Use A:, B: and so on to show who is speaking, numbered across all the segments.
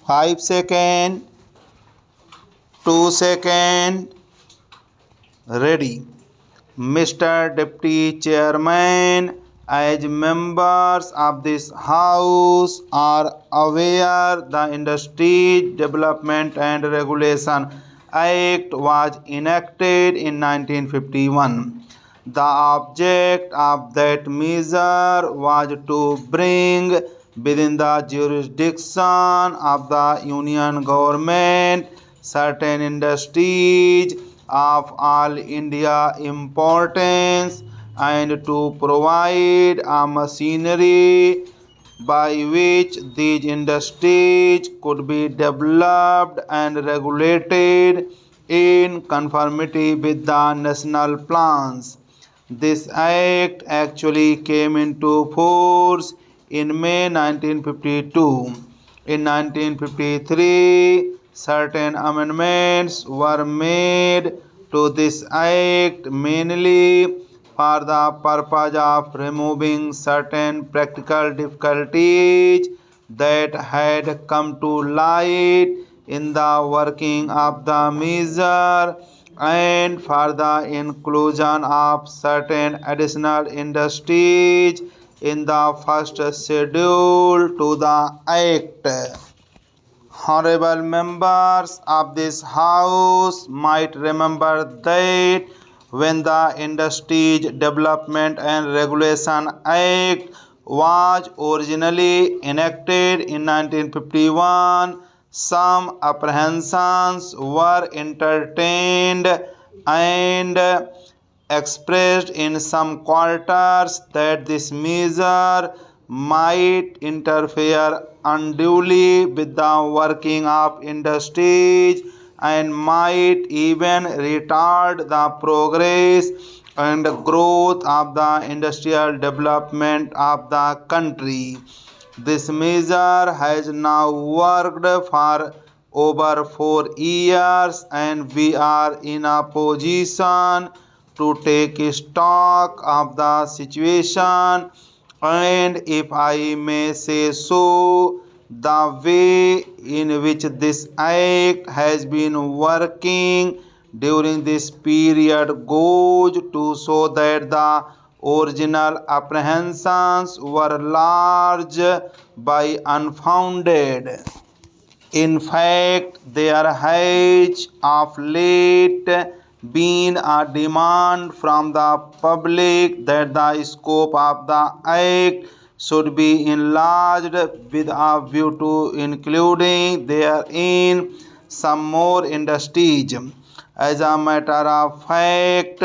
A: 5 seconds, 2 seconds, ready. Mr. Deputy Chairman, as members of this House are aware, the Industries Development and Regulation Act was enacted in 1951. The object of that measure was to bring within the jurisdiction of the Union Government certain industries of all India importance and to provide a machinery by which these industries could be developed and regulated in conformity with the national plans. This act actually came into force in May 1952. In 1953, certain amendments were made to this act mainly for the purpose of removing certain practical difficulties that had come to light in the working of the measure and for the inclusion of certain additional industries in the first schedule to the Act. Honorable members of this House might remember that when the Industries Development and Regulation Act was originally enacted in 1951, some apprehensions were entertained and expressed in some quarters that this measure might interfere unduly with the working of industries and might even retard the progress and growth of the industrial development of the country. This measure has now worked for over 4 years and we are in a position to take stock of the situation and, if I may say so, the way in which this act has been working during this period goes to show that the original apprehensions were large by unfounded. In fact, there has of late been a demand from the public that the scope of the Act should be enlarged with a view to including therein some more industries. As a matter of fact,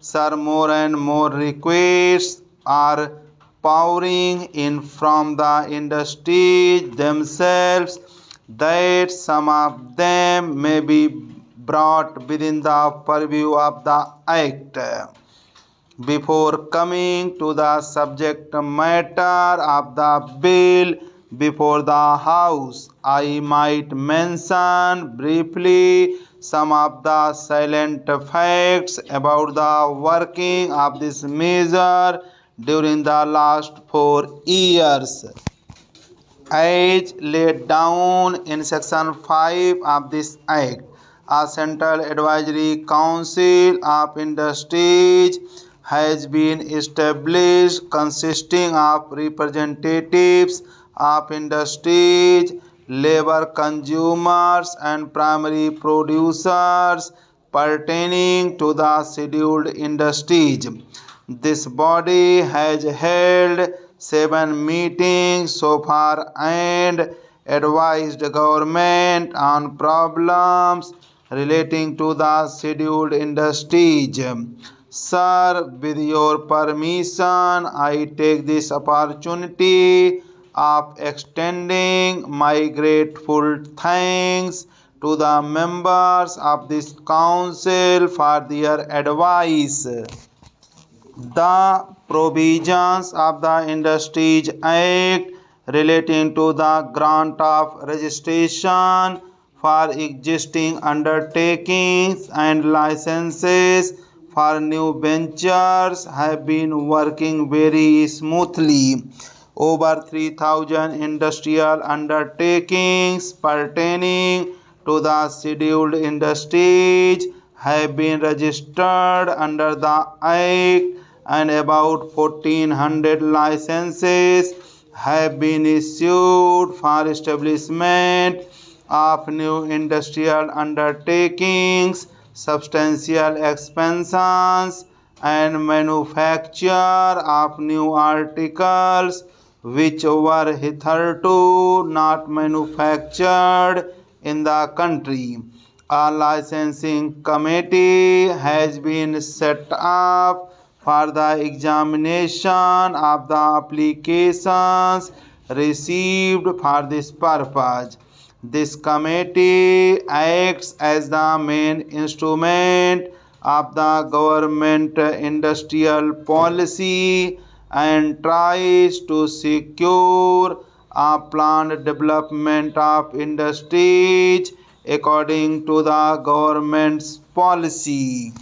A: sir, more and more requests are pouring in from the industries themselves that some of them may be brought within the purview of the Act. Before coming to the subject matter of the bill before the House, I might mention briefly some of the salient facts about the working of this measure during the last 4 years. As laid down in Section 5 of this Act, a Central Advisory Council of Industries has been established consisting of representatives of industries, labor consumers and primary producers pertaining to the scheduled industries. This body has held 7 meetings so far and advised government on problems relating to the scheduled industries. Sir, with your permission, I take this opportunity of extending my grateful thanks to the members of this council for their advice. The provisions of the Industries Act relating to the grant of registration for existing undertakings and licenses for new ventures have been working very smoothly. Over 3,000 industrial undertakings pertaining to the scheduled industries have been registered under the Act, and about 1,400 licenses have been issued for establishment of new industrial undertakings, substantial expansions, and manufacture of new articles which were hitherto not manufactured in the country. A licensing committee has been set up for the examination of the applications received for this purpose. This committee acts as the main instrument of the government industrial policy and tries to secure a planned development of industries according to the government's policy.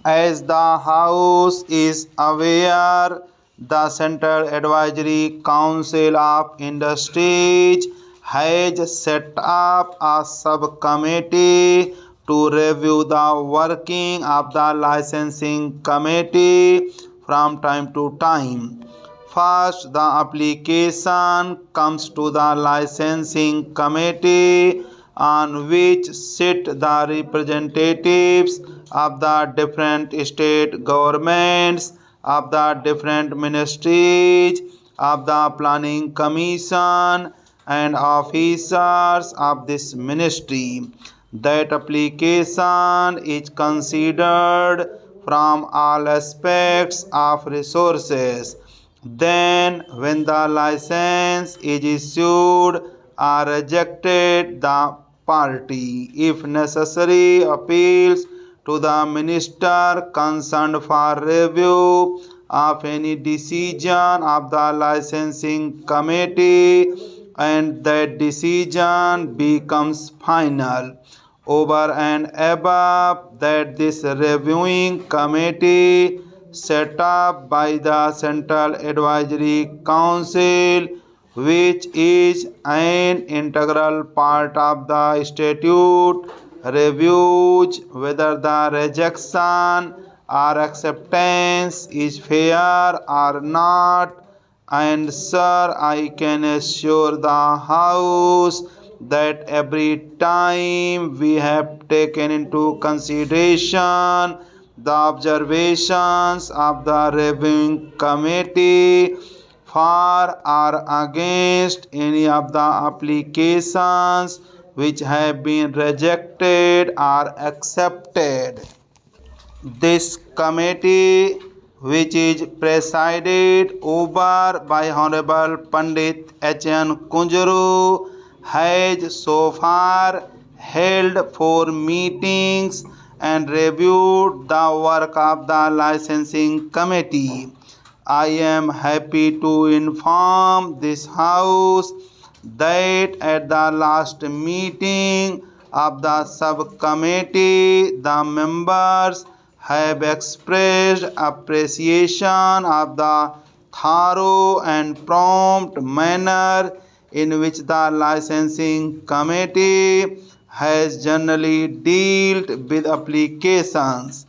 A: As the House is aware, the Central Advisory Council of Industries has set up a subcommittee to review the working of the licensing committee from time to time. First, the application comes to the licensing committee, on which sit the representatives of the different state governments, of the different ministries, of the planning commission, and officers of this ministry. That application is considered from all aspects of resources. Then, when the license is issued or rejected, the party, if necessary, appeals to the minister concerned for review of any decision of the licensing committee, and that decision becomes final. Over and above that, this reviewing committee set up by the Central Advisory Council, which is an integral part of the statute, reviews whether the rejection or acceptance is fair or not. And sir, I can assure the House that every time we have taken into consideration the observations of the reviewing committee for or against any of the applications which have been rejected or accepted. This committee, which is presided over by Honorable Pandit H.N. Kunjuru, has so far held 4 meetings and reviewed the work of the licensing committee. I am happy to inform this House that at the last meeting of the subcommittee, the members have expressed appreciation of the thorough and prompt manner in which the licensing committee has generally dealt with applications.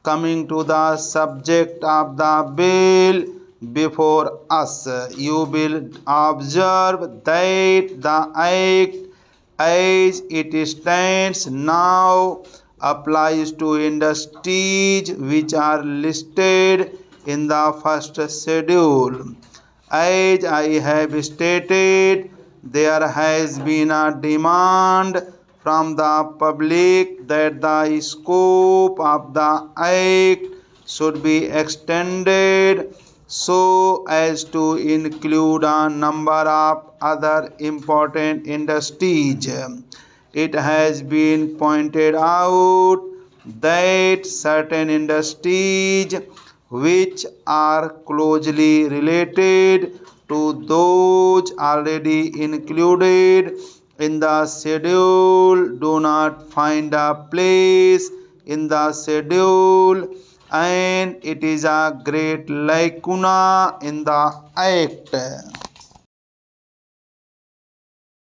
A: Coming to the subject of the bill before us, you will observe that the Act as it stands now applies to industries which are listed in the first schedule. As I have stated, there has been a demand from the public that the scope of the Act should be extended so as to include a number of other important industries. It has been pointed out that certain industries which are closely related to those already included in the schedule do not find a place in the schedule, and it is a great lacuna in the act.